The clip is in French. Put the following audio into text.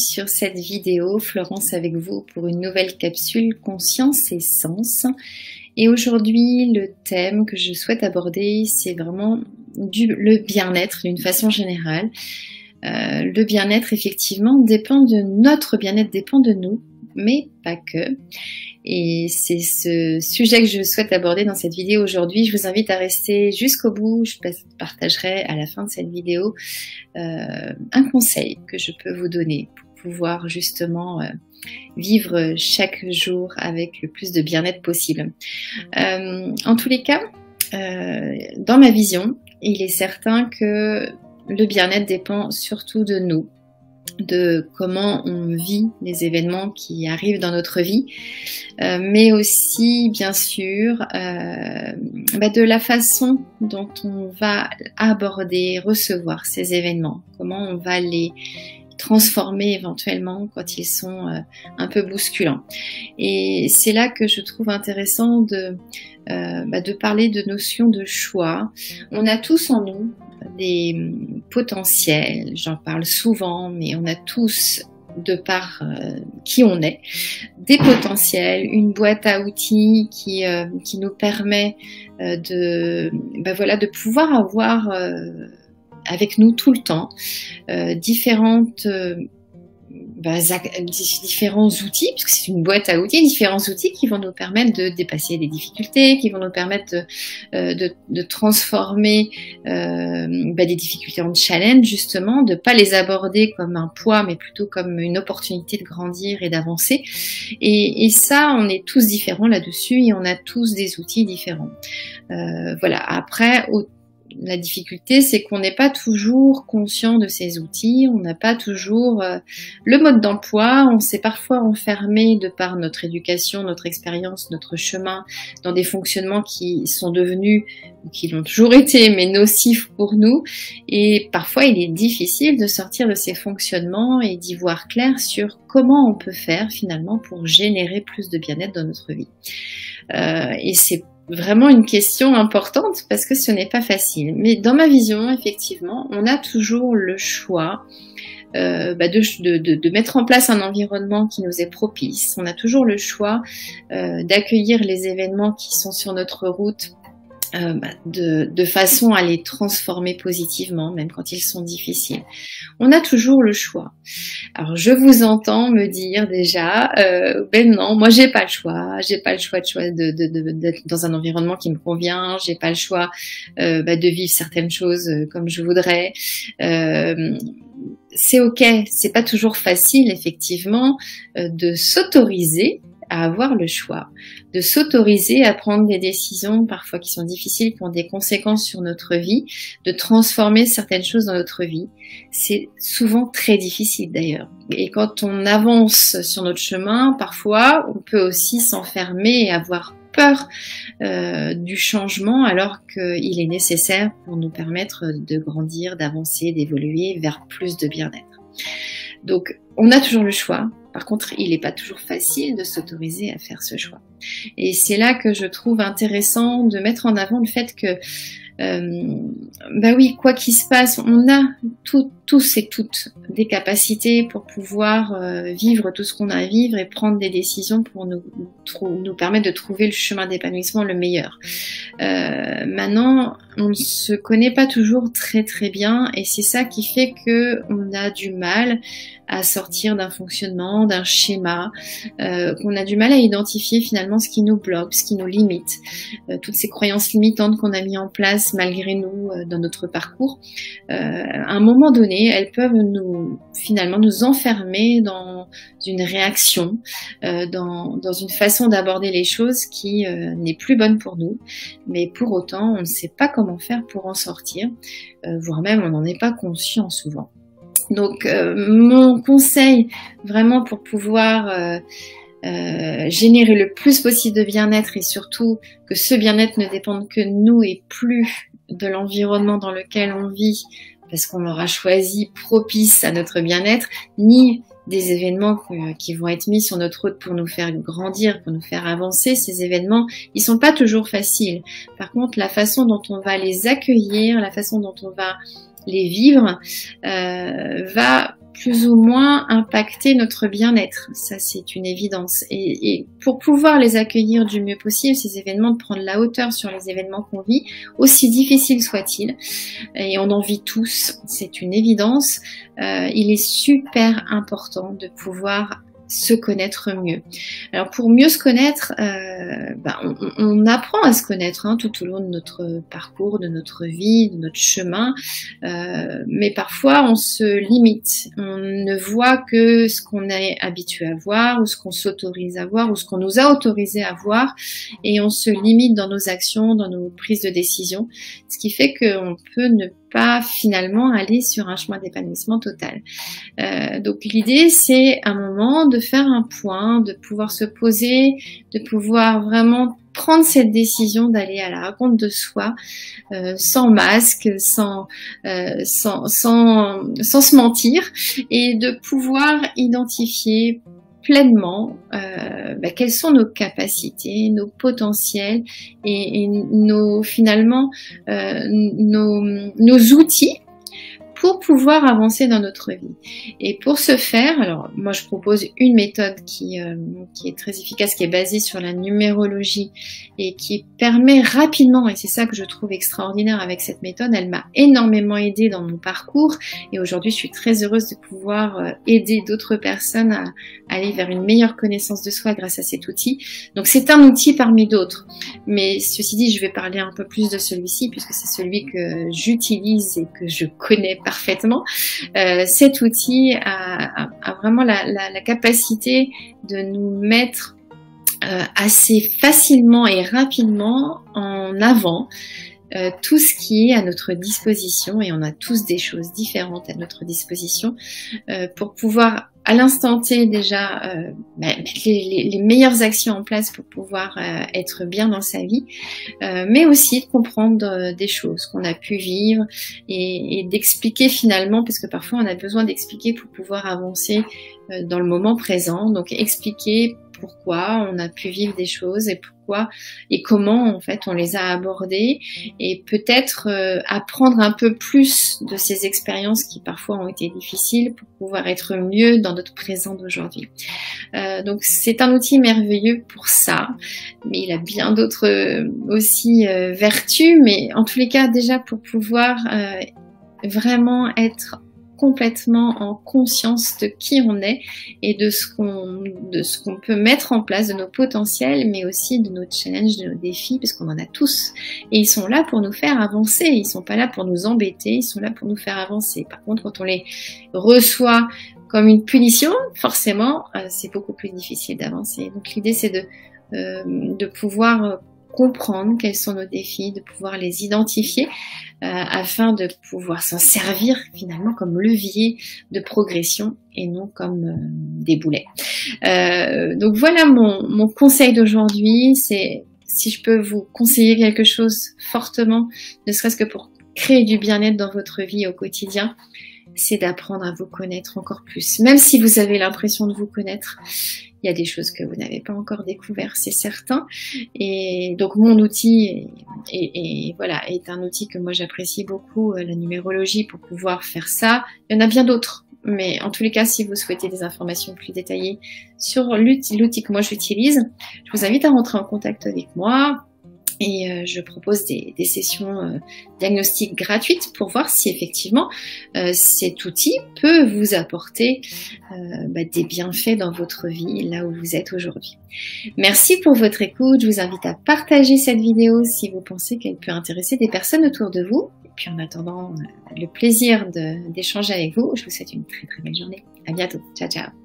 Sur cette vidéo, Florence avec vous pour une nouvelle capsule Conscience et Sens. Et aujourd'hui, le thème que je souhaite aborder, c'est vraiment le bien-être d'une façon générale. Le bien-être, effectivement, notre bien-être dépend de nous, mais pas que. Et c'est ce sujet que je souhaite aborder dans cette vidéo aujourd'hui. Je vous invite à rester jusqu'au bout. Je partagerai à la fin de cette vidéo un conseil que je peux vous donner pour pouvoir justement vivre chaque jour avec le plus de bien-être possible. En tous les cas, dans ma vision, il est certain que le bien-être dépend surtout de nous, de comment on vit les événements qui arrivent dans notre vie, mais aussi bien sûr de la façon dont on va aborder, recevoir ces événements, comment on va les transformer éventuellement quand ils sont un peu bousculants. Et c'est là que je trouve intéressant de parler de notion de choix. On a tous en nous des potentiels, j'en parle souvent, mais on a tous, de par qui on est, des potentiels, une boîte à outils qui nous permet de pouvoir avoir avec nous tout le temps différents outils, puisque c'est une boîte à outils, différents outils qui vont nous permettre de dépasser des difficultés, qui vont nous permettre de transformer des difficultés en challenge, justement, de pas les aborder comme un poids, mais plutôt comme une opportunité de grandir et d'avancer. Et ça, on est tous différents là-dessus et on a tous des outils différents. Après, la difficulté, c'est qu'on n'est pas toujours conscient de ces outils, on n'a pas toujours le mode d'emploi, on s'est parfois enfermé de par notre éducation, notre expérience, notre chemin, dans des fonctionnements qui sont devenus, ou qui l'ont toujours été, mais nocifs pour nous. Et parfois, il est difficile de sortir de ces fonctionnements et d'y voir clair sur comment on peut faire finalement pour générer plus de bien-être dans notre vie. Et c'est vraiment une question importante parce que ce n'est pas facile. Mais dans ma vision, effectivement, on a toujours le choix de mettre en place un environnement qui nous est propice. On a toujours le choix d'accueillir les événements qui sont sur notre route de façon à les transformer positivement, même quand ils sont difficiles. On a toujours le choix. Alors je vous entends me dire déjà, non, moi j'ai pas le choix d'être dans un environnement qui me convient, j'ai pas le choix de vivre certaines choses comme je voudrais. C'est ok, c'est pas toujours facile effectivement de s'autoriser à avoir le choix, de s'autoriser à prendre des décisions parfois qui sont difficiles, qui ont des conséquences sur notre vie, de transformer certaines choses dans notre vie. C'est souvent très difficile d'ailleurs. Et quand on avance sur notre chemin, parfois, on peut aussi s'enfermer et avoir peur du changement alors qu'il est nécessaire pour nous permettre de grandir, d'avancer, d'évoluer vers plus de bien-être. Donc, on a toujours le choix. Par contre, il n'est pas toujours facile de s'autoriser à faire ce choix. Et c'est là que je trouve intéressant de mettre en avant le fait que, quoi qu'il se passe, on a tous et toutes des capacités pour pouvoir vivre tout ce qu'on a à vivre et prendre des décisions pour nous permettre de trouver le chemin d'épanouissement le meilleur. Maintenant, on ne se connaît pas toujours très très bien et c'est ça qui fait que on a du mal à sortir d'un fonctionnement, d'un schéma, qu'on a du mal à identifier finalement ce qui nous bloque, ce qui nous limite, toutes ces croyances limitantes qu'on a mis en place malgré nous dans notre parcours. À un moment donné, elles peuvent finalement nous enfermer dans une réaction, dans une façon d'aborder les choses qui n'est plus bonne pour nous, mais pour autant on ne sait pas comment faire pour en sortir, voire même on n'en est pas conscient souvent. Donc mon conseil vraiment pour pouvoir générer le plus possible de bien-être et surtout que ce bien-être ne dépende que de nous et plus de l'environnement dans lequel on vit parce qu'on l'aura choisi propice à notre bien-être, ni des événements qui vont être mis sur notre route pour nous faire grandir, pour nous faire avancer. Ces événements, ils sont pas toujours faciles. Par contre, la façon dont on va les accueillir, la façon dont on va les vivre, va plus ou moins impacter notre bien-être. Ça, c'est une évidence. Et pour pouvoir les accueillir du mieux possible, ces événements, de prendre la hauteur sur les événements qu'on vit, aussi difficiles soient-ils, et on en vit tous, c'est une évidence, il est super important de pouvoir se connaître mieux. Alors pour mieux se connaître, on apprend à se connaître tout au long de notre parcours, de notre vie, de notre chemin, mais parfois on se limite, on ne voit que ce qu'on est habitué à voir, ou ce qu'on s'autorise à voir, ou ce qu'on nous a autorisé à voir, et on se limite dans nos actions, dans nos prises de décision, ce qui fait qu'on peut ne pas finalement aller sur un chemin d'épanouissement total. Donc l'idée, c'est un moment de faire un point, de pouvoir se poser, de pouvoir vraiment prendre cette décision d'aller à la rencontre de soi, sans masque, sans se mentir, et de pouvoir identifier pleinement quelles sont nos capacités, nos potentiels et finalement nos outils pour pouvoir avancer dans notre vie. Et pour ce faire, alors moi je propose une méthode qui est très efficace, qui est basée sur la numérologie et qui permet rapidement, et c'est ça que je trouve extraordinaire avec cette méthode, elle m'a énormément aidée dans mon parcours et aujourd'hui je suis très heureuse de pouvoir aider d'autres personnes à aller vers une meilleure connaissance de soi grâce à cet outil. Donc c'est un outil parmi d'autres, mais ceci dit je vais parler un peu plus de celui-ci puisque c'est celui que j'utilise et que je connais parfaitement. Cet outil a vraiment la capacité de nous mettre assez facilement et rapidement en avant tout ce qui est à notre disposition, et on a tous des choses différentes à notre disposition pour pouvoir à l'instant T déjà mettre les meilleures actions en place pour pouvoir être bien dans sa vie, mais aussi de comprendre des choses qu'on a pu vivre et d'expliquer finalement, parce que parfois on a besoin d'expliquer pour pouvoir avancer dans le moment présent, donc expliquer pourquoi on a pu vivre des choses et pourquoi et comment en fait on les a abordées, et peut-être apprendre un peu plus de ces expériences qui parfois ont été difficiles pour pouvoir être mieux dans notre présent d'aujourd'hui. Donc c'est un outil merveilleux pour ça, mais il a bien d'autres aussi vertus, mais en tous les cas déjà pour pouvoir vraiment être complètement en conscience de qui on est et de ce qu'on peut mettre en place, de nos potentiels, mais aussi de nos challenges, de nos défis, parce qu'on en a tous. Et ils sont là pour nous faire avancer, ils sont pas là pour nous embêter, ils sont là pour nous faire avancer. Par contre, quand on les reçoit comme une punition, forcément, c'est beaucoup plus difficile d'avancer. Donc l'idée, c'est de pouvoir comprendre quels sont nos défis, de pouvoir les identifier afin de pouvoir s'en servir finalement comme levier de progression et non comme des boulets. Donc voilà mon conseil d'aujourd'hui, c'est si je peux vous conseiller quelque chose fortement, ne serait-ce que pour créer du bien-être dans votre vie au quotidien, c'est d'apprendre à vous connaître encore plus. Même si vous avez l'impression de vous connaître, il y a des choses que vous n'avez pas encore découvertes, c'est certain. Et donc mon outil voilà, est un outil que moi j'apprécie beaucoup, la numérologie, pour pouvoir faire ça. Il y en a bien d'autres, mais en tous les cas, si vous souhaitez des informations plus détaillées sur l'outil que moi j'utilise, je vous invite à rentrer en contact avec moi. Et je propose des sessions diagnostiques gratuites pour voir si effectivement cet outil peut vous apporter des bienfaits dans votre vie, là où vous êtes aujourd'hui. Merci pour votre écoute. Je vous invite à partager cette vidéo si vous pensez qu'elle peut intéresser des personnes autour de vous. Et puis en attendant le plaisir d'échanger avec vous, je vous souhaite une très très belle journée. À bientôt. Ciao, ciao.